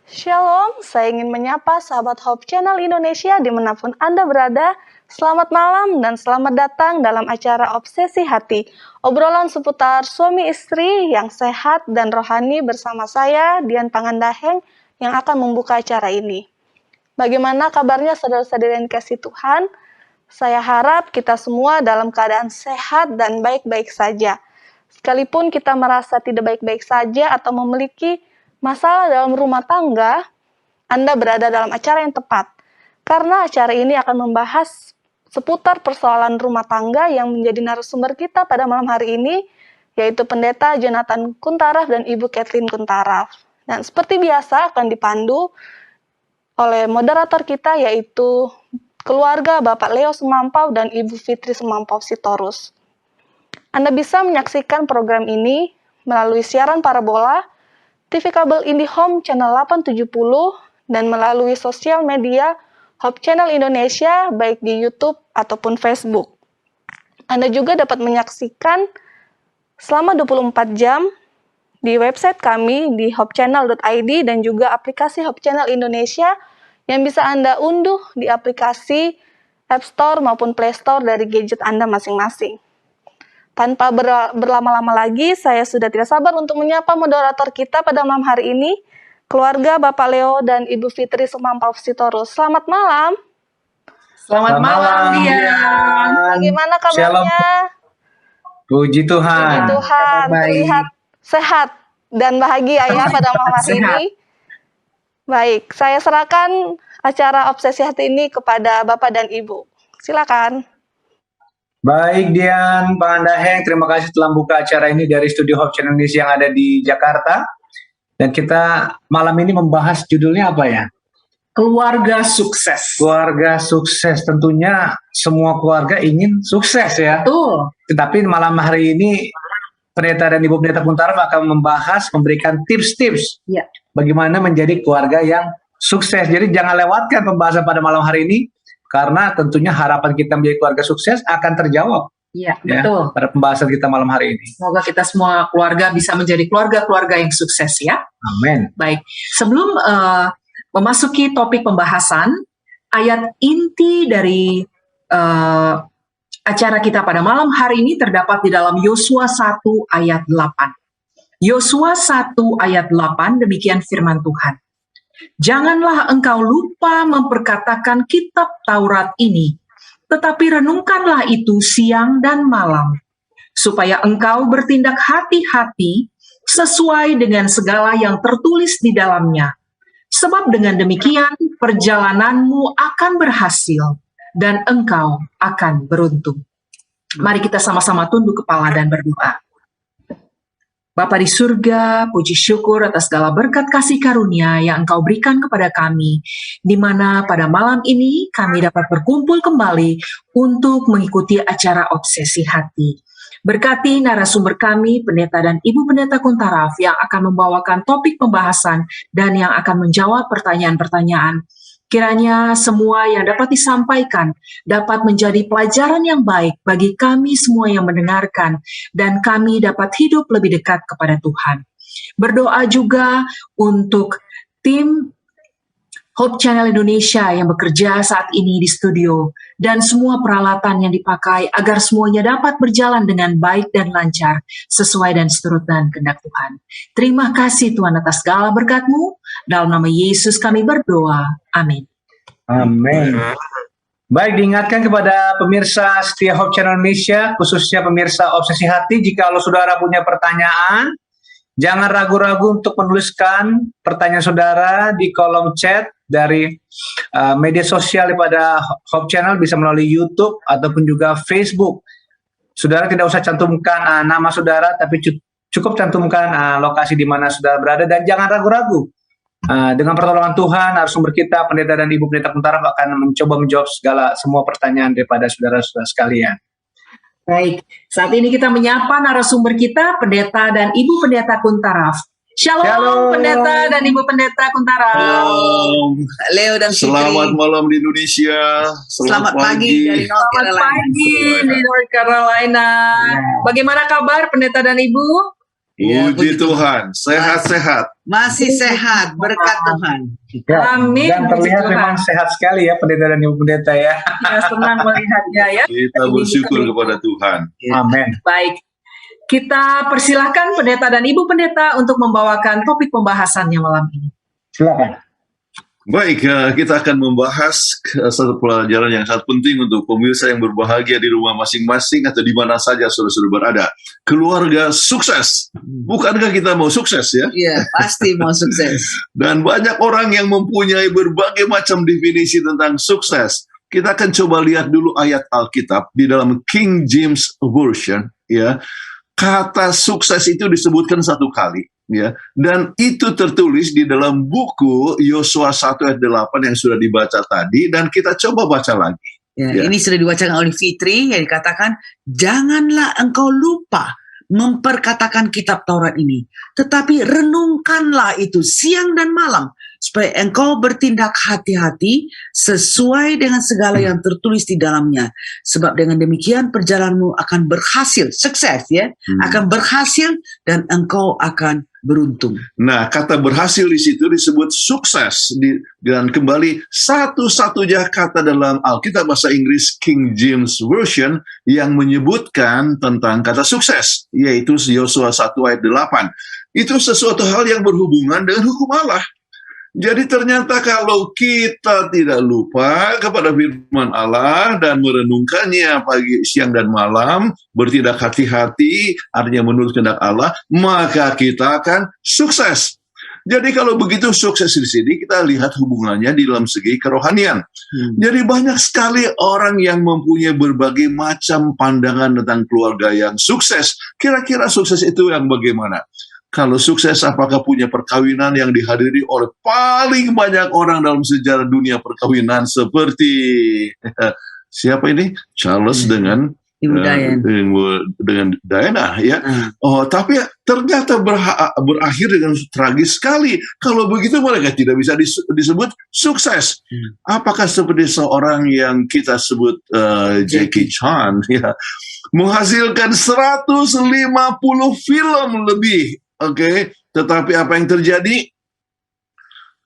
Shalom, saya ingin menyapa sahabat Hope Channel Indonesia dimanapun Anda berada. Selamat malam dan selamat datang dalam acara Obsesi Hati. Obrolan seputar suami istri yang sehat dan rohani bersama saya, Dian Pangandaheng, yang akan membuka acara ini. Bagaimana kabarnya saudara-saudari yang dikasihi Tuhan? Saya harap kita semua dalam keadaan sehat dan baik-baik saja. Sekalipun kita merasa tidak baik-baik saja atau memiliki masalah dalam rumah tangga, Anda berada dalam acara yang tepat. Karena acara ini akan membahas seputar persoalan rumah tangga yang menjadi narasumber kita pada malam hari ini, yaitu Pendeta Jonathan Kuntaraf dan Ibu Kathleen Kuntaraf. Dan seperti biasa akan dipandu oleh moderator kita, yaitu keluarga Bapak Leo Semampau dan Ibu Fitri Semampau Sitorus. Anda bisa menyaksikan program ini melalui siaran parabola, TV kabel IndiHome channel 870, dan melalui sosial media Hope Channel Indonesia, baik di YouTube ataupun Facebook. Anda juga dapat menyaksikan selama 24 jam di website kami di hopechannel.id dan juga aplikasi Hope Channel Indonesia yang bisa Anda unduh di aplikasi App Store maupun Play Store dari gadget Anda masing-masing. Tanpa berlama-lama lagi, saya sudah tidak sabar untuk menyapa moderator kita pada malam hari ini, keluarga Bapak Leo dan Ibu Fitri Semampau Sitorus. Selamat malam. Selamat malam, Dian. Bagaimana kabarnya? Puji Tuhan. Puji Tuhan, terlihat sehat dan bahagia ya pada malam hari ini. Baik, saya serahkan acara Obsesi Hati ini kepada Bapak dan Ibu. Silakan. Baik Dian, Pak Andaheng, terima kasih telah membuka acara ini dari Studio Hope Channel Indonesia yang ada di Jakarta. Dan kita malam ini membahas judulnya apa ya? Keluarga sukses. Keluarga sukses, tentunya semua keluarga ingin sukses ya. Betul. Tetapi malam hari ini Pendeta dan Ibu Pendeta Kuntaraf akan memberikan tips-tips bagaimana menjadi keluarga yang sukses. Jadi jangan lewatkan pembahasan pada malam hari ini, karena tentunya harapan kita menjadi keluarga sukses akan terjawab. Iya, betul. Pada pembahasan kita malam hari ini. Semoga kita semua keluarga bisa menjadi keluarga-keluarga yang sukses ya. Amin. Baik, sebelum memasuki topik pembahasan, ayat inti dari acara kita pada malam hari ini terdapat di dalam Yosua 1 ayat 8. Yosua 1 ayat 8, demikian firman Tuhan. Janganlah engkau lupa memperkatakan kitab Taurat ini, tetapi renungkanlah itu siang dan malam, supaya engkau bertindak hati-hati sesuai dengan segala yang tertulis di dalamnya. Sebab dengan demikian perjalananmu akan berhasil dan engkau akan beruntung. Mari kita sama-sama tunduk kepala dan berdoa. Bapa di surga, puji syukur atas segala berkat kasih karunia yang Engkau berikan kepada kami, di mana pada malam ini kami dapat berkumpul kembali untuk mengikuti acara Obsesi Hati. Berkati narasumber kami, Pendeta dan Ibu Pendeta Kuntaraf yang akan membawakan topik pembahasan dan yang akan menjawab pertanyaan-pertanyaan. Kiranya semua yang dapat disampaikan dapat menjadi pelajaran yang baik bagi kami semua yang mendengarkan, dan kami dapat hidup lebih dekat kepada Tuhan. Berdoa juga untuk tim Hope Channel Indonesia yang bekerja saat ini di studio, dan semua peralatan yang dipakai agar semuanya dapat berjalan dengan baik dan lancar, sesuai dan seturut dan kehendak Tuhan. Terima kasih Tuhan atas segala berkat-Mu. Dalam nama Yesus kami berdoa. Amin. Amin. Baik, diingatkan kepada pemirsa setia Hope Channel Indonesia, khususnya pemirsa Obsesi Hati, jika saudara punya pertanyaan, jangan ragu-ragu untuk menuliskan pertanyaan saudara di kolom chat dari media sosial pada Hope Channel, bisa melalui YouTube ataupun juga Facebook. Saudara tidak usah cantumkan nama saudara, tapi cukup cantumkan lokasi di mana saudara berada, dan jangan ragu-ragu. Dengan pertolongan Tuhan, narasumber kita, Pendeta dan Ibu Pendeta Kuntaraf akan mencoba menjawab semua pertanyaan daripada saudara-saudara sekalian. Baik, saat ini kita menyapa narasumber kita, Pendeta dan Ibu Pendeta Kuntaraf. Shalom, Shalom. Pendeta dan Ibu Pendeta Kuntaraf. Shalom. Leo dan Fitri. Selamat malam di Indonesia. Selamat pagi dari North Carolina. Selamat pagi di North Carolina. Bagaimana kabar Pendeta dan Ibu? Ya, Puji begitu. Tuhan, sehat-sehat. Masih sehat, berkat Tuhan. Ya, Amin. dan terlihat Puji Tuhan. memang sehat sekali ya pendeta dan ibu pendeta ya. Kita senang melihatnya ya. Kita bersyukur kepada Tuhan. Amin. Baik, kita persilahkan pendeta dan ibu pendeta untuk membawakan topik pembahasannya malam ini. Silakan. Baik, kita akan membahas satu pelajaran yang sangat penting untuk pemirsa yang berbahagia di rumah masing-masing atau di mana saja saudara-saudara berada. Keluarga sukses. Bukankah kita mau sukses ya? Iya, pasti mau sukses. Dan banyak orang yang mempunyai berbagai macam definisi tentang sukses. Kita akan coba lihat dulu ayat Alkitab di dalam King James Version ya. Kata sukses itu disebutkan satu kali ya. Dan itu tertulis di dalam buku Yosua 1 ayat 8 yang sudah dibaca tadi dan kita coba baca lagi. Ya, Ya. Ini sudah dibacakan oleh Fitri yang dikatakan, janganlah engkau lupa memperkatakan kitab Taurat ini, tetapi renungkanlah itu siang dan malam, supaya engkau bertindak hati-hati sesuai dengan segala yang tertulis di dalamnya. Sebab dengan demikian perjalananmu akan berhasil, sukses ya, akan berhasil dan engkau akan beruntung. Nah, kata berhasil di situ disebut sukses. Dan kembali satu-satunya kata dalam Alkitab bahasa Inggris King James Version yang menyebutkan tentang kata sukses, yaitu Yosua 1 ayat 8. Itu sesuatu hal yang berhubungan dengan hukum Allah. Jadi ternyata kalau kita tidak lupa kepada firman Allah dan merenungkannya pagi, siang, dan malam, bertindak hati-hati, artinya menurut kehendak Allah, maka kita akan sukses. Jadi kalau begitu sukses di sini, kita lihat hubungannya di dalam segi kerohanian. Jadi banyak sekali orang yang mempunyai berbagai macam pandangan tentang keluarga yang sukses. Kira-kira sukses itu yang bagaimana? Kalau sukses, apakah punya perkawinan yang dihadiri oleh paling banyak orang dalam sejarah dunia perkawinan seperti siapa ini? Charles dengan Ibu Dayan. dengan Diana ya. Oh, tapi ternyata berakhir dengan tragis sekali. Kalau begitu mereka tidak bisa disebut sukses. Apakah seperti seorang yang kita sebut Jackie Chan ya, menghasilkan 150 film lebih. Oke, tetapi apa yang terjadi?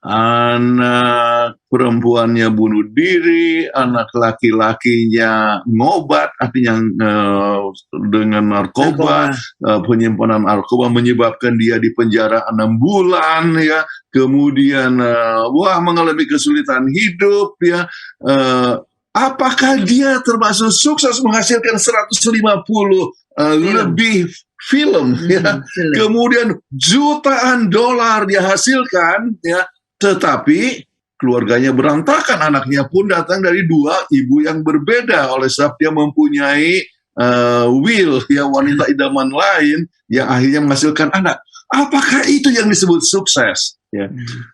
Anak perempuannya bunuh diri, anak laki-lakinya ngobat, artinya dengan narkoba, penyimpanan narkoba menyebabkan dia di penjara 6 bulan, ya. Kemudian mengalami kesulitan hidup, ya. Apakah dia termasuk sukses menghasilkan 150 lebih film, ya. Kemudian jutaan dolar dia hasilkan, ya. Tetapi keluarganya berantakan, anaknya pun datang dari 2 ibu yang berbeda, oleh sebab dia mempunyai will, ya, wanita idaman lain yang akhirnya menghasilkan anak. Apakah itu yang disebut sukses? Ya.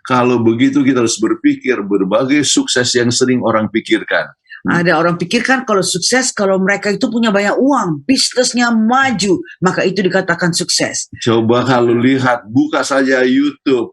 Kalau begitu kita harus berpikir berbagai sukses yang sering orang pikirkan. Ada orang pikirkan kalau sukses, kalau mereka itu punya banyak uang, bisnisnya maju, maka itu dikatakan sukses. Coba kalau lihat, buka saja YouTube,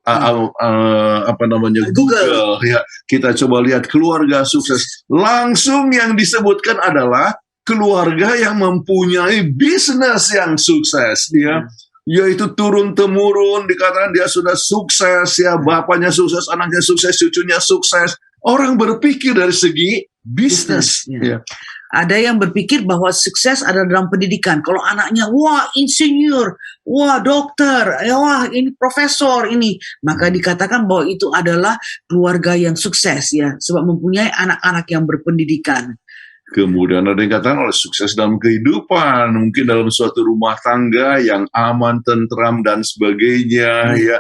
Google, ya. Kita coba lihat keluarga sukses. Langsung yang disebutkan adalah keluarga yang mempunyai bisnis yang sukses, ya. Yaitu turun-temurun, dikatakan dia sudah sukses, ya, bapaknya sukses, anaknya sukses, cucunya sukses. Orang berpikir dari segi bisnis. Ya. Ada yang berpikir bahwa sukses adalah dalam pendidikan. Kalau anaknya, wah insinyur, wah dokter, wah ini profesor ini, maka dikatakan bahwa itu adalah keluarga yang sukses, ya, sebab mempunyai anak-anak yang berpendidikan. Kemudian ada yang katakan oleh sukses dalam kehidupan, mungkin dalam suatu rumah tangga yang aman, tentram, dan sebagainya, ya,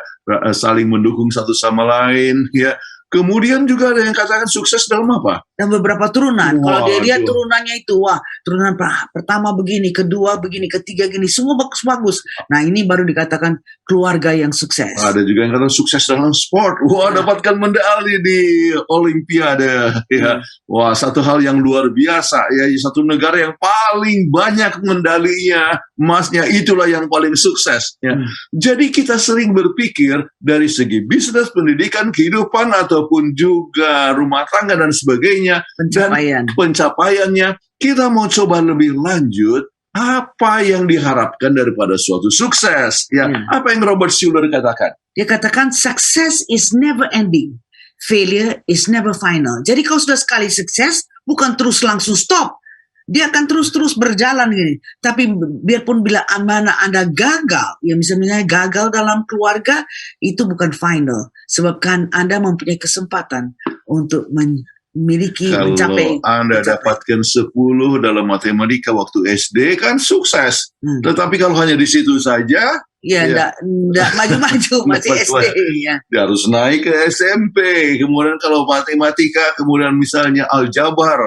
saling mendukung satu sama lain, ya. Kemudian juga ada yang katakan sukses dalam apa? Dan beberapa turunan. Kalau dia lihat Waduh. turunannya itu, wah, turunan pertama begini, kedua begini, ketiga gini, semua bagus-bagus. Nah, ini baru dikatakan keluarga yang sukses. Ada juga yang katakan sukses dalam sport. Wah, dapatkan medali di Olimpiade. Ya. Wah, satu hal yang luar biasa. Ya, satu negara yang paling banyak medalinya, emasnya, itulah yang paling sukses. Ya. Jadi kita sering berpikir dari segi bisnis, pendidikan, kehidupan, ataupun juga rumah tangga dan sebagainya. Pencapaian. Dan pencapaiannya, kita mau coba lebih lanjut apa yang diharapkan daripada suatu sukses? Ya, apa yang Robert Schuller katakan? Dia katakan success is never ending, failure is never final. Jadi kalau sudah sekali sukses, bukan terus langsung stop. Dia akan terus-terus berjalan gini. Tapi biarpun bila mana Anda gagal, ya misalnya gagal dalam keluarga, itu bukan final. Sebab kan Anda mempunyai kesempatan untuk memiliki, mencapai. Kalau Anda dapatkan 10 dalam matematika waktu SD kan sukses. Tetapi kalau hanya di situ saja, ya enggak maju-maju, masih SD ya. Dia harus naik ke SMP. Kemudian kalau matematika, kemudian misalnya aljabar,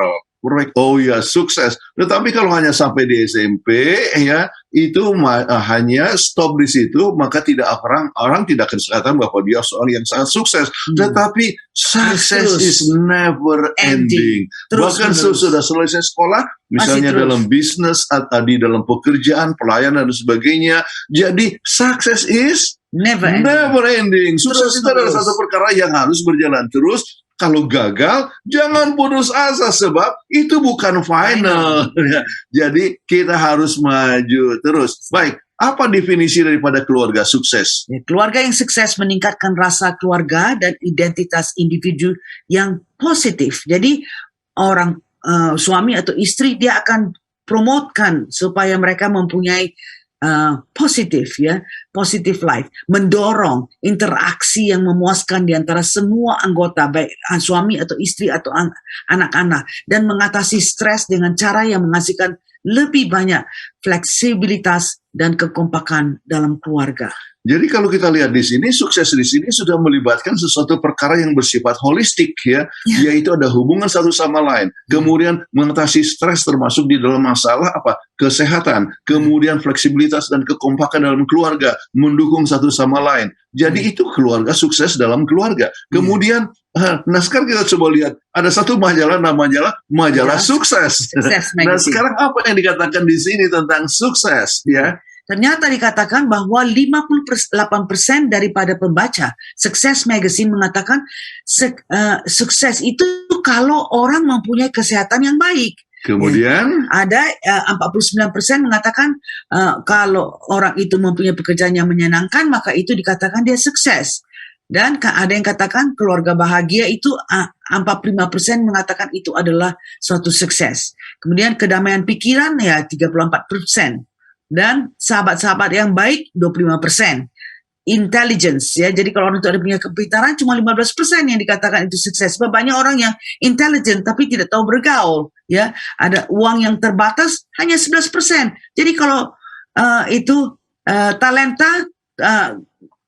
oh ya sukses. Tetapi kalau hanya sampai di SMP ya itu hanya stop di situ, maka tidak orang tidak akan katakan bahwa dia seorang yang sangat sukses. Tetapi success is never ending. Bahkan sudah selesai sekolah, misalnya dalam bisnis atau di dalam pekerjaan, pelayanan dan sebagainya. Jadi success is never ending. Sukses itu adalah satu perkara yang harus berjalan terus. Kalau gagal, jangan putus asa sebab itu bukan final. Jadi kita harus maju terus. Baik, apa definisi daripada keluarga sukses? Keluarga yang sukses meningkatkan rasa keluarga dan identitas individu yang positif. Jadi orang suami atau istri dia akan promotekan supaya mereka mempunyai positif life, mendorong interaksi yang memuaskan di antara semua anggota, baik suami atau istri atau anak-anak, dan mengatasi stres dengan cara yang menghasilkan lebih banyak fleksibilitas dan kekompakan dalam keluarga. Jadi kalau kita lihat di sini, sukses di sini sudah melibatkan sesuatu perkara yang bersifat holistik yaitu ada hubungan satu sama lain. Kemudian mengatasi stres termasuk di dalam masalah kesehatan, kemudian fleksibilitas dan kekompakan dalam keluarga, mendukung satu sama lain. Jadi itu keluarga sukses dalam keluarga. Kemudian nah sekarang kita coba lihat ada satu majalah namanya majalah sukses. Nah sekarang apa yang dikatakan di sini tentang sukses ya? Ternyata dikatakan bahwa 58% daripada pembaca Success Magazine mengatakan sukses itu kalau orang mempunyai kesehatan yang baik. Kemudian ada 49% mengatakan kalau orang itu mempunyai pekerjaan yang menyenangkan, maka itu dikatakan dia sukses. Dan ada yang katakan keluarga bahagia itu 45% mengatakan itu adalah suatu sukses. Kemudian kedamaian pikiran ya 34%. Dan sahabat-sahabat yang baik 25%. Intelligence ya, jadi kalau orang itu ada punya kepintaran cuma 15% yang dikatakan itu sukses. Sebab banyak orang yang intelligent tapi tidak tahu bergaul ya. Ada uang yang terbatas hanya 11%. Jadi kalau itu talenta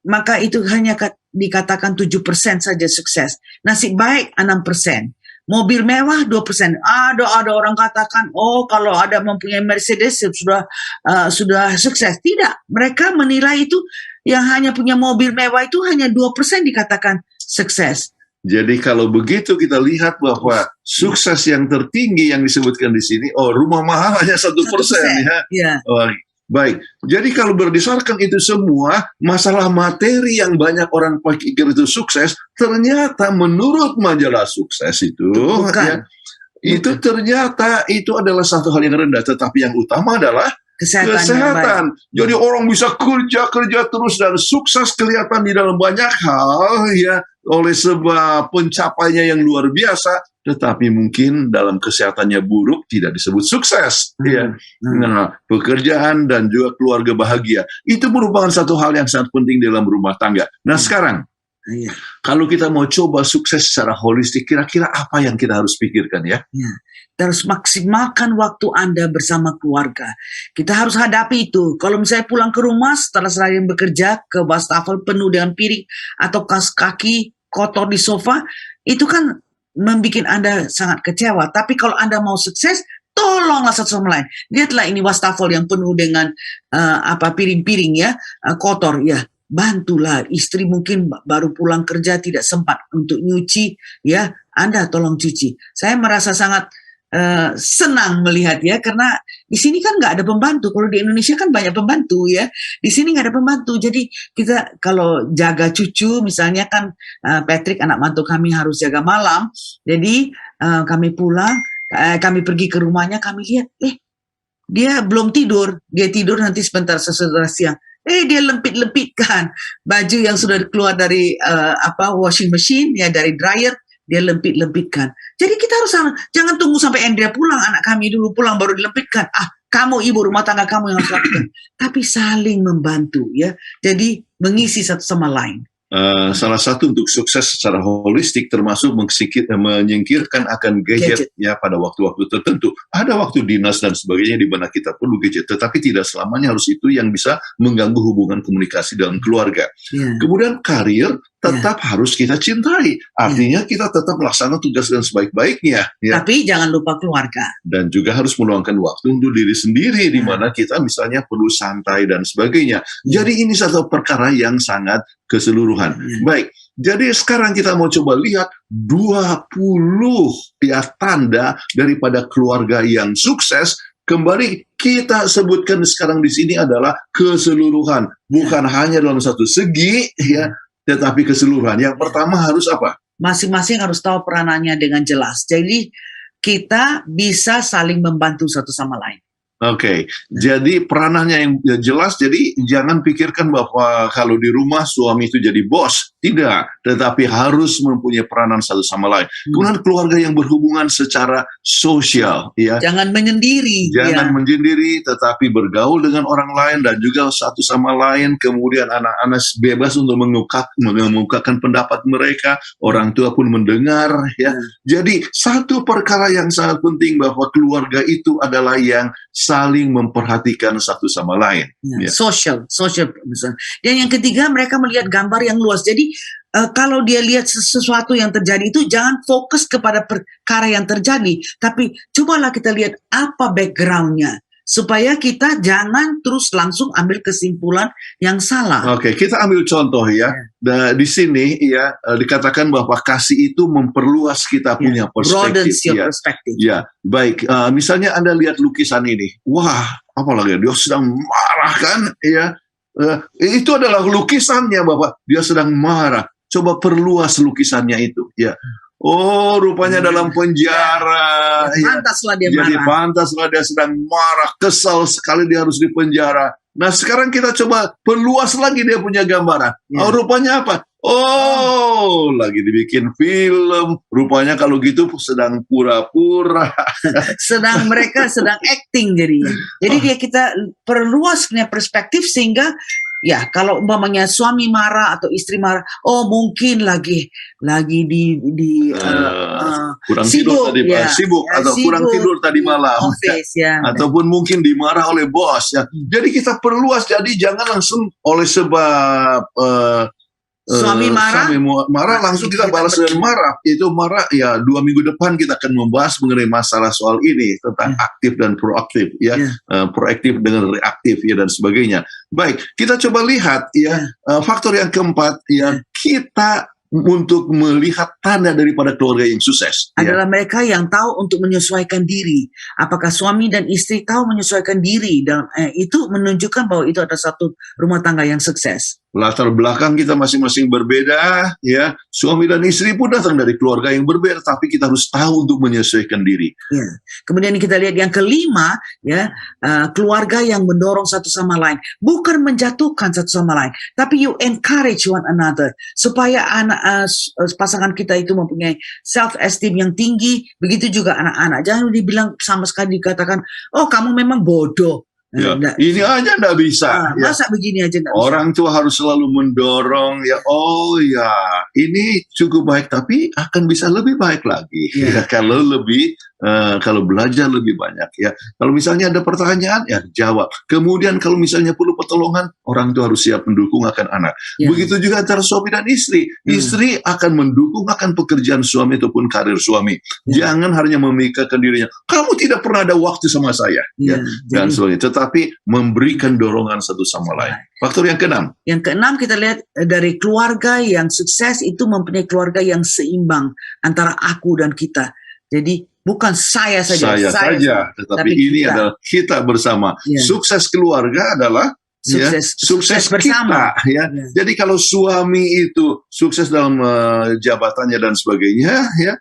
maka itu hanya dikatakan 7% saja sukses. Nasib baik 6%. Mobil mewah 2%. Ada orang katakan, kalau ada mempunyai Mercedes sudah sukses. Tidak, mereka menilai itu yang hanya punya mobil mewah itu hanya 2% dikatakan sukses. Jadi kalau begitu kita lihat bahwa sukses yang tertinggi yang disebutkan di sini, rumah mahal hanya 1% ya. Baik, jadi kalau berdasarkan itu semua, masalah materi yang banyak orang pikir itu sukses, ternyata menurut majalah sukses itu, itu ternyata itu adalah satu hal yang rendah, tetapi yang utama adalah kesehatan. Jadi orang bisa kerja terus dan sukses kelihatan di dalam banyak hal ya oleh sebab pencapaiannya yang luar biasa, tetapi mungkin dalam kesehatannya buruk tidak disebut sukses. Ya. Nah, pekerjaan dan juga keluarga bahagia itu merupakan satu hal yang sangat penting dalam rumah tangga. Nah sekarang kalau kita mau coba sukses secara holistik, kira-kira apa yang kita harus pikirkan ya? Terus maksimalkan waktu Anda bersama keluarga. Kita harus hadapi itu. Kalau misalnya pulang ke rumah setelah seharian bekerja, ke wastafel penuh dengan piring atau kaos kaki kotor di sofa, itu kan membuat Anda sangat kecewa. Tapi kalau Anda mau sukses, tolonglah satu sama lain. Lihatlah ini wastafel yang penuh dengan piring-piring ya, kotor ya. Bantulah istri mungkin baru pulang kerja tidak sempat untuk nyuci ya, Anda tolong cuci. Saya merasa sangat senang melihat ya, karena di sini kan nggak ada pembantu. Kalau di Indonesia kan banyak pembantu ya, di sini nggak ada pembantu. Jadi kita kalau jaga cucu misalnya kan Patrick anak mantu kami harus jaga malam. Jadi kami pulang, kami pergi ke rumahnya, kami lihat dia belum tidur, dia tidur nanti sebentar sesudah siang. Dia lempit-lempitkan baju yang sudah keluar dari washing machine, ya dari dryer, dia lempit-lempitkan. Jadi kita harus jangan tunggu sampai Andrea pulang, anak kami dulu pulang baru dilempitkan. Kamu ibu rumah tangga kamu yang harus lakukan. Tapi saling membantu, ya. Jadi mengisi satu sama lain. Salah satu untuk sukses secara holistik termasuk menyingkirkan akan gadget ya pada waktu-waktu tertentu. Ada waktu dinas dan sebagainya di mana kita perlu gadget, tetapi tidak selamanya harus itu yang bisa mengganggu hubungan komunikasi dalam keluarga. Kemudian karir tetap harus kita cintai. Artinya kita tetap melaksanakan tugas dengan sebaik-baiknya. Ya. Tapi jangan lupa keluarga. Dan juga harus meluangkan waktu untuk diri sendiri, di mana kita misalnya perlu santai dan sebagainya. Jadi ini satu perkara yang sangat keseluruhan. Baik, jadi sekarang kita mau coba lihat 20 ya tanda daripada keluarga yang sukses. Kembali kita sebutkan sekarang di sini adalah keseluruhan, bukan hanya dalam satu segi ya, tetapi keseluruhan. Yang pertama harus apa? Masing-masing harus tahu peranannya dengan jelas. Jadi kita bisa saling membantu satu sama lain. Oke, jadi peranannya yang jelas, jadi jangan pikirkan bahwa kalau di rumah suami itu jadi bos, tidak, tetapi harus mempunyai peranan satu sama lain. Kemudian keluarga yang berhubungan secara sosial, ya. Jangan menyendiri. Jangan menyendiri, tetapi bergaul dengan orang lain dan juga satu sama lain. Kemudian anak-anak bebas untuk mengungkapkan pendapat mereka, orang tua pun mendengar, ya. Jadi satu perkara yang sangat penting bahwa keluarga itu adalah yang saling memperhatikan satu sama lain. Social. Dan yang ketiga, mereka melihat gambar yang luas. Jadi kalau dia lihat sesuatu yang terjadi itu jangan fokus kepada perkara yang terjadi, tapi cobalah kita lihat apa background-nya. Supaya kita jangan terus langsung ambil kesimpulan yang salah. Oke, kita ambil contoh ya. Di sini ya dikatakan bahwa kasih itu memperluas kita punya perspektif. Broadens your perspective. Ya, baik. Misalnya Anda lihat lukisan ini, wah, apalagi dia sedang marah kan? Ya, itu adalah lukisannya bahwa dia sedang marah. Coba perluas lukisannya itu. Ya. Oh, rupanya dalam penjara. Pantaslah dia Jadi marah. pantaslah dia sedang marah, kesal sekali dia harus dipenjara. Nah, sekarang kita coba perluas lagi dia punya gambaran. Oh, rupanya apa? Oh, lagi dibikin film. Rupanya kalau gitu sedang pura-pura. Mereka sedang acting jadinya. Jadi kita perluas punya perspektif sehingga ya kalau umpamanya suami marah atau istri marah, oh mungkin lagi kurang sibuk, tidur tadi sibuk atau kurang tidur tadi malam, office, ataupun mungkin dimarah oleh bos ya. Jadi kita perluas, jadi jangan langsung oleh sebab suami marah langsung kita balas dengan marah. Itu marah ya, 2 minggu depan kita akan membahas mengenai masalah soal ini tentang aktif dan proaktif ya, proaktif dengan reaktif ya dan sebagainya. Baik, kita coba lihat ya faktor yang keempat ya, kita untuk melihat tanda daripada keluarga yang sukses adalah mereka yang tahu untuk menyesuaikan diri. Apakah suami dan istri tahu menyesuaikan diri, dan itu menunjukkan bahwa itu adalah satu rumah tangga yang sukses. Latar belakang kita masing-masing berbeda, ya. Suami dan istri pun datang dari keluarga yang berbeda, tapi kita harus tahu untuk menyesuaikan diri. Ya. Kemudian kita lihat yang kelima, ya, keluarga yang mendorong satu sama lain, bukan menjatuhkan satu sama lain, tapi you encourage one another supaya pasangan kita itu mempunyai self-esteem yang tinggi. Begitu juga anak-anak, jangan dibilang sama sekali dikatakan, oh kamu memang bodoh. Ya, ini aja nggak bisa. Masa begini aja nggak bisa? Orang tua harus selalu mendorong ya. Oh ya, ini cukup baik, tapi akan bisa lebih baik lagi. Ya, kalau belajar lebih banyak ya. Kalau misalnya ada pertanyaan ya jawab. Kemudian kalau misalnya perlu pertolongan, orang tua harus siap mendukung akan anak. Ya. Begitu juga antara suami dan istri. Istri akan mendukung akan pekerjaan suami ataupun karir suami. Ya. Jangan hanya memikirkan dirinya. Kamu tidak pernah ada waktu sama saya. Ya. Dan sebagainya. Tetapi memberikan dorongan satu sama lain. Faktor yang keenam. Yang keenam kita lihat dari keluarga yang sukses itu mempunyai keluarga yang seimbang antara aku dan kita. Jadi bukan saya saja, tetapi ini kita. Adalah kita bersama. Ya. Sukses keluarga adalah sukses bersama. Kita, ya. Jadi kalau suami itu sukses dalam jabatannya dan sebagainya, ya,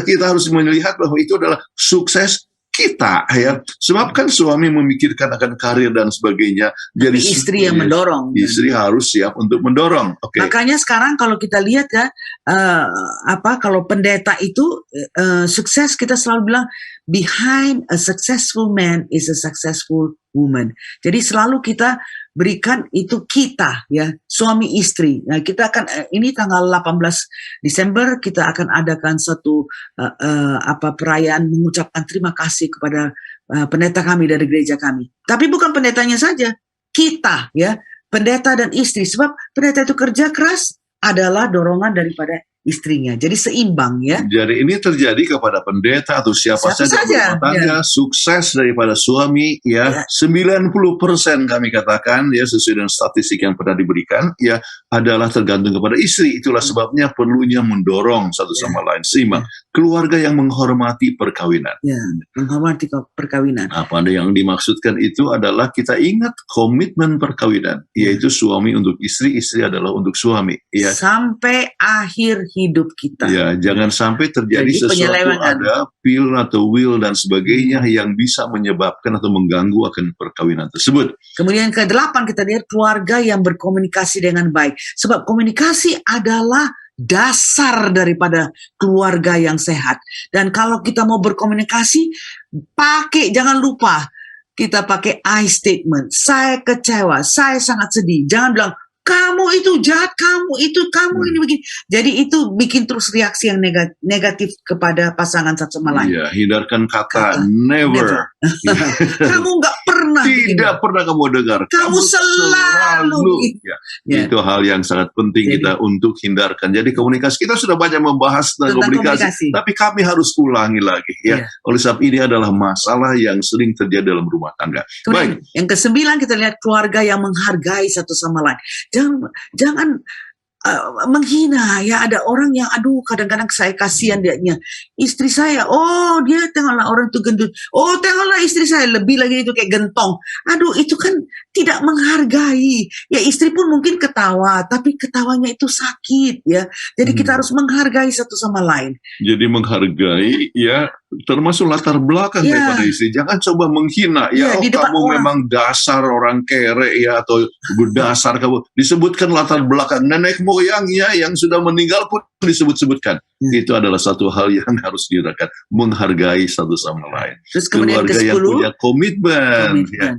kita harus melihat bahwa itu adalah sukses kita ya, sebab kan suami memikirkan akan karir dan sebagainya, jadi Tapi istri yang mendorong. istri harus siap untuk mendorong. Oke. Makanya sekarang kalau kita lihat ya, kalau pendeta itu sukses, kita selalu bilang behind a successful man is a successful woman. Jadi selalu kita berikan itu kita ya, suami istri. Nah, kita akan ini tanggal 18 Desember kita akan adakan satu perayaan mengucapkan terima kasih kepada pendeta kami dari gereja kami. Tapi bukan pendetanya saja, kita ya, pendeta dan istri, sebab pendeta itu kerja keras adalah dorongan daripada istrinya. Jadi seimbang ya. Jadi ini terjadi kepada pendeta atau siapa saja berumah tangga, sukses daripada suami ya. 90% kami katakan ya, sesuai dengan statistik yang pernah diberikan ya, adalah tergantung kepada istri. Itulah sebabnya perlunya mendorong satu sama lain, seimbang. Keluarga yang menghormati perkawinan. Ya, menghormati perkawinan. Apa yang dimaksudkan itu adalah kita ingat komitmen perkawinan, yaitu suami untuk istri, istri adalah untuk suami ya. Sampai akhir hidup kita. Ya, jangan sampai terjadi sesuatu, ada pil atau will dan sebagainya yang bisa menyebabkan atau mengganggu akan perkawinan tersebut. Kemudian ke-8 kita lihat keluarga yang berkomunikasi dengan baik. Sebab komunikasi adalah dasar daripada keluarga yang sehat. Dan kalau kita mau berkomunikasi, jangan lupa kita pakai I statement. Saya kecewa, saya sangat sedih. Jangan bilang kamu itu jahat, kamu ini begini. Jadi itu bikin terus reaksi yang negatif kepada pasangan satu sama lain. Iya, hindarkan kata never. Kamu nggak pernah. Tidak pernah kamu dengar. Kamu selalu. Ya. Itu hal yang sangat penting kita untuk hindarkan. Jadi komunikasi, kita sudah banyak membahas tentang komunikasi, tapi kami harus ulangi lagi ya. Oleh sebab ini adalah masalah yang sering terjadi dalam rumah tangga. Kemudian, yang ke-9 kita lihat keluarga yang menghargai satu sama lain. Jangan menghina ya. Ada orang yang kadang-kadang saya kasihan dianya, istri saya, dia tengoklah orang itu gendut, tengoklah istri saya, lebih lagi itu kayak gentong. Itu kan tidak menghargai ya. Istri pun mungkin ketawa, tapi ketawanya itu sakit ya. Jadi kita harus menghargai satu sama lain. Jadi menghargai ya, termasuk latar belakang daripada istri. Jangan coba menghina ya, kamu memang dasar orang kere ya, atau berdasar kamu. Disebutkan latar belakang nenek moyangnya yang sudah meninggal pun disebut-sebutkan. Itu adalah satu hal yang harus dirasakan, menghargai satu sama lain. Terus kemudian keluarga yang punya komitmen. Ya.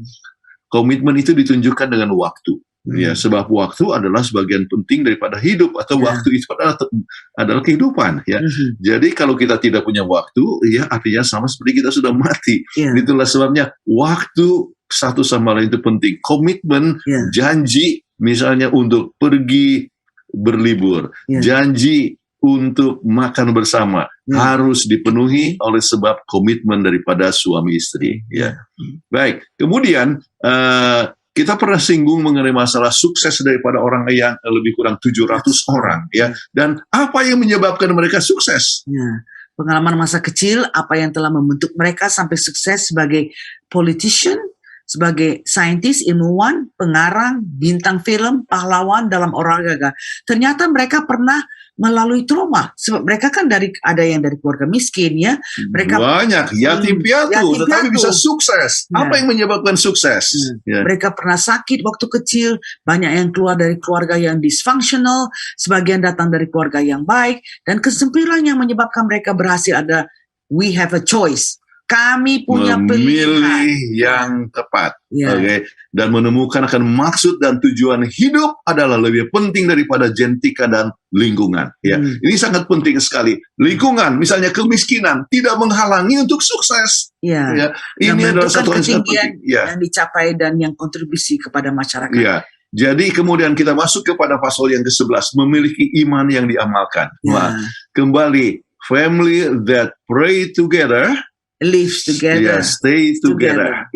Komitmen itu ditunjukkan dengan waktu. Ya, sebab waktu adalah sebagian penting daripada hidup, atau waktu itu adalah kehidupan ya. Jadi kalau kita tidak punya waktu ya, artinya sama seperti kita sudah mati. Itulah sebabnya waktu satu sama lain itu penting. Komitmen, janji misalnya untuk pergi berlibur, janji untuk makan bersama harus dipenuhi oleh sebab komitmen daripada suami istri ya. Baik, kemudian kita pernah singgung mengenai masalah sukses daripada orang yang lebih kurang 700 orang ya. Dan apa yang menyebabkan mereka sukses? Pengalaman masa kecil, apa yang telah membentuk mereka sampai sukses sebagai politician, sebagai saintis, ilmuwan, pengarang, bintang film, pahlawan dalam olahraga. Ternyata mereka pernah melalui trauma, sebab mereka kan ada yang dari keluarga miskin ya. Mereka banyak yatim piatu, tetapi bisa sukses. Apa yang menyebabkan sukses? Mereka pernah sakit waktu kecil, banyak yang keluar dari keluarga yang dysfunctional, sebagian datang dari keluarga yang baik, dan kesimpulan yang menyebabkan mereka berhasil ada we have a choice. Kami punya memilih yang tepat, dan menemukan akan maksud dan tujuan hidup adalah lebih penting daripada genetika dan lingkungan. Ya, ini sangat penting sekali. Lingkungan, misalnya kemiskinan, tidak menghalangi untuk sukses. Ya, ini adalah satu hal yang penting. Yang dicapai dan yang kontribusi kepada masyarakat. Ya. Jadi kemudian kita masuk kepada pasal yang ke-11, memiliki iman yang diamalkan. Kembali, family that pray together, live together, stay together.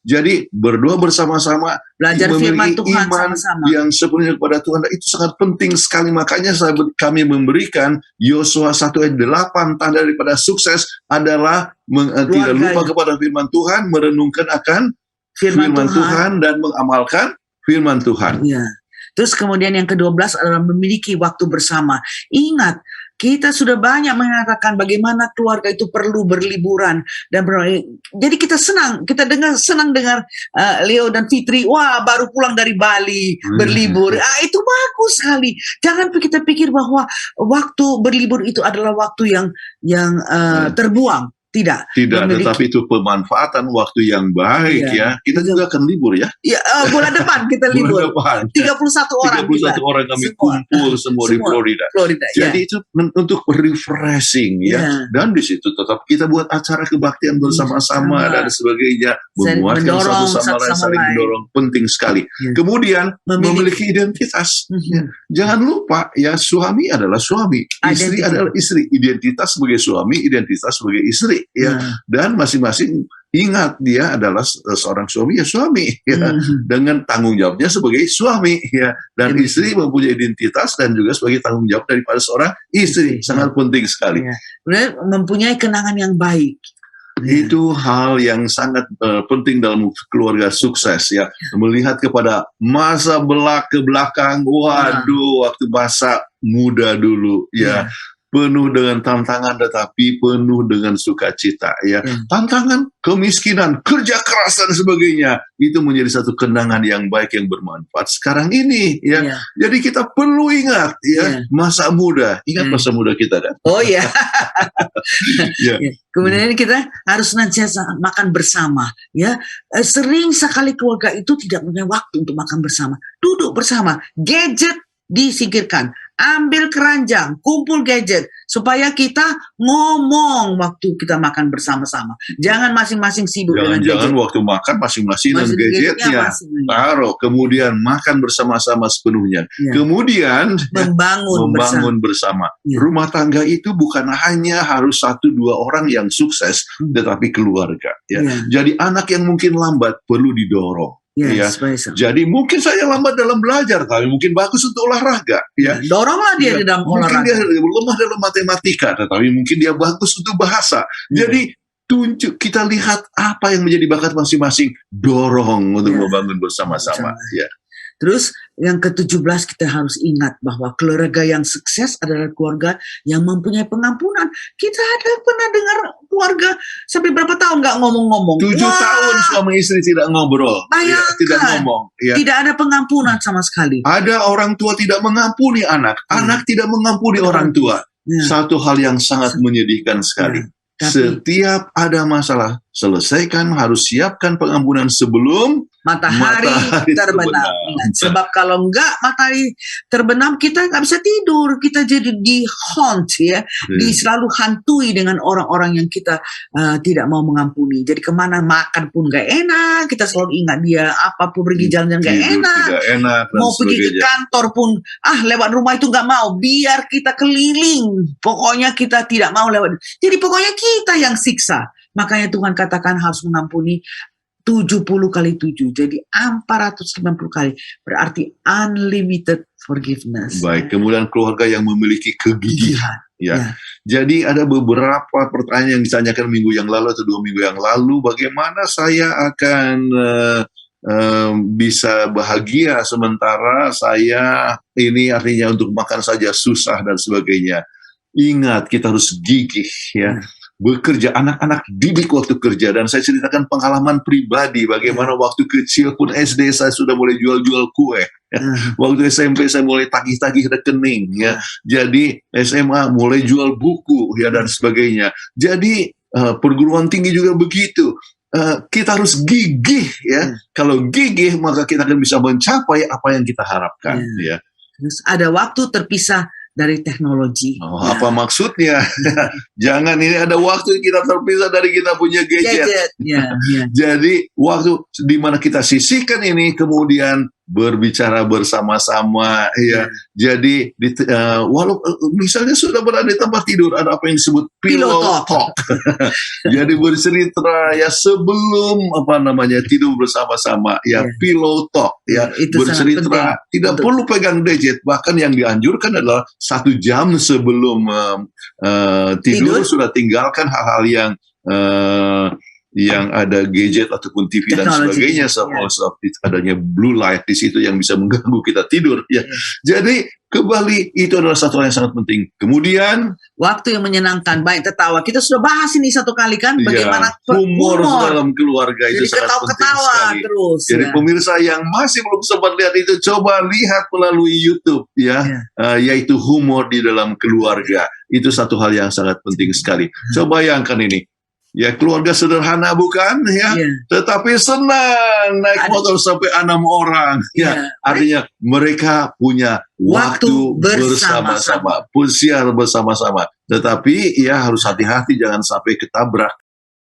Jadi berdoa bersama-sama, belajar firman Tuhan iman sama-sama yang sepenuhnya kepada Tuhan, itu sangat penting sekali. Makanya kami memberikan Yosua 1 ayat 8, tanda daripada sukses adalah tidak lupa kepada firman Tuhan, merenungkan akan firman Tuhan dan mengamalkan firman Tuhan. Terus kemudian yang ke-12 adalah memiliki waktu bersama. Ingat, Kita sudah banyak mengatakan bagaimana keluarga itu perlu berliburan dan jadi kita senang dengar Leo dan Fitri, wah baru pulang dari Bali berlibur. Itu bagus sekali. Jangan kita pikir bahwa waktu berlibur itu adalah waktu yang terbuang. Tidak. Tetapi itu pemanfaatan waktu yang baik ya. Kita juga akan libur ya. Ya, bulan depan kita libur. 31 orang. 31 orang kami kumpul semua di Florida. Jadi itu untuk refreshing ya. Dan di situ tetap kita buat acara kebaktian bersama-sama dan sebagainya. Menguatkan satu sama lain, saling mendorong. Penting sekali. Kemudian memiliki identitas. Jangan lupa ya, suami adalah suami. Istri adalah istri. Identitas sebagai suami, identitas sebagai istri. Ya, dan masing-masing ingat dia adalah seorang suami ya suami ya, dengan tanggung jawabnya sebagai suami ya, dan istri mempunyai identitas dan juga sebagai tanggung jawab daripada seorang istri. Sangat penting sekali. Benar, mempunyai kenangan yang baik. Itu hal yang sangat penting dalam keluarga sukses ya. Melihat kepada masa ke belakang, waduh, waktu masa muda dulu ya. Penuh dengan tantangan tetapi penuh dengan sukacita ya. Tantangan, kemiskinan, kerja keras dan sebagainya, itu menjadi satu kenangan yang baik yang bermanfaat sekarang ini ya. Jadi kita perlu ingat ya, masa muda. Ingat masa muda kita kan? Oh ya. Kemudian kita harus senantiasa makan bersama ya. Sering sekali keluarga itu tidak punya waktu untuk makan bersama. Duduk bersama, gadget disingkirkan, ambil keranjang, kumpul gadget, supaya kita ngomong waktu kita makan bersama-sama. Jangan masing-masing sibuk dengan gadget. Jangan waktu makan masing-masing dengan gadgetnya. Taruh, kemudian makan bersama-sama sepenuhnya. Kemudian membangun bersama. Rumah tangga itu bukan hanya harus 1-2 orang yang sukses, tetapi keluarga. Ya. Jadi anak yang mungkin lambat perlu didorong. Jadi mungkin saya lambat dalam belajar, tapi mungkin bagus untuk olahraga. Ya. Doronglah dia di dalam olahraga. Mungkin dia lemah dalam matematika, tetapi mungkin dia bagus untuk bahasa. Jadi kita lihat apa yang menjadi bakat masing-masing, dorong untuk membangun bersama-sama. Ya. Terus yang ke-17 kita harus ingat bahwa keluarga yang sukses adalah keluarga yang mempunyai pengampunan. Kita ada pernah dengar keluarga sampai berapa tahun nggak ngomong-ngomong. 7 tahun suami istri tidak ngobrol. Bayangkan, tidak ngomong. Ya. Tidak ada pengampunan sama sekali. Ada orang tua tidak mengampuni anak. Anak tidak mengampuni orang tua. Satu hal yang sangat menyedihkan sekali. Setiap ada masalah, selesaikan, harus siapkan pengampunan sebelum matahari terbenam. Sebab kalau enggak matahari terbenam, kita nggak bisa tidur, kita jadi di-haunt ya, selalu hantui dengan orang-orang yang kita tidak mau mengampuni. Jadi kemana makan pun nggak enak, kita selalu ingat dia, apapun pergi jalan nggak enak, mau pergi ke kantor pun, lewat rumah itu nggak mau, biar kita keliling, pokoknya kita tidak mau lewat. Jadi pokoknya kita yang siksa. Makanya Tuhan katakan harus mengampuni 70 kali 7, jadi 450 kali, berarti unlimited forgiveness. Baik, kemudian keluarga yang memiliki kegigihan. Ya. Jadi ada beberapa pertanyaan yang ditanyakan minggu yang lalu atau 2 minggu yang lalu, bagaimana saya akan bisa bahagia sementara saya ini artinya untuk makan saja susah dan sebagainya. Ingat, kita harus gigih ya. Bekerja, anak-anak didik waktu kerja, dan saya ceritakan pengalaman pribadi bagaimana waktu kecil pun SD saya sudah mulai jual-jual kue. Waktu SMP saya mulai tagih-tagih rekening ya. Jadi SMA mulai jual buku ya dan sebagainya. Jadi perguruan tinggi juga begitu. Kita harus gigih ya. Kalau gigih maka kita akan bisa mencapai apa yang kita harapkan ya. Terus ada waktu terpisah dari teknologi. Apa maksudnya? Jangan, ini ada waktu kita terpisah dari kita punya gadget. Jadi waktu di mana kita sisihkan ini, kemudian berbicara bersama-sama ya. Jadi walau misalnya sudah berada di tempat tidur, ada apa yang disebut pillow talk. Jadi bercerita ya sebelum tidur bersama-sama ya, pillow talk ya. Bercerita, tidak perlu pegang gadget, bahkan yang dianjurkan adalah 1 jam sebelum tidur sudah tinggalkan hal-hal yang yang ada gadget ataupun TV dan Teknologi, sebagainya, adanya blue light di situ yang bisa mengganggu kita tidur. Ya, jadi kembali itu adalah satu hal yang sangat penting. Kemudian Waktu yang menyenangkan, baik tertawa. Kita sudah bahas ini satu kali kan, bagaimana humor dalam keluarga itu Jadi sangat penting ketawa-ketawa sekali. terus. Jadi ya. pemirsa yang masih belum sempat lihat itu, coba lihat melalui YouTube ya, yaitu humor di dalam keluarga. Itu satu hal yang sangat penting sekali. Coba bayangkan ini. Ya, keluarga sederhana bukan ya, tetapi senang naik motor sampai 6 orang. Ya, artinya mereka punya waktu bersama-sama, pesiar bersama-sama. Tetapi ya harus hati-hati jangan sampai ketabrak.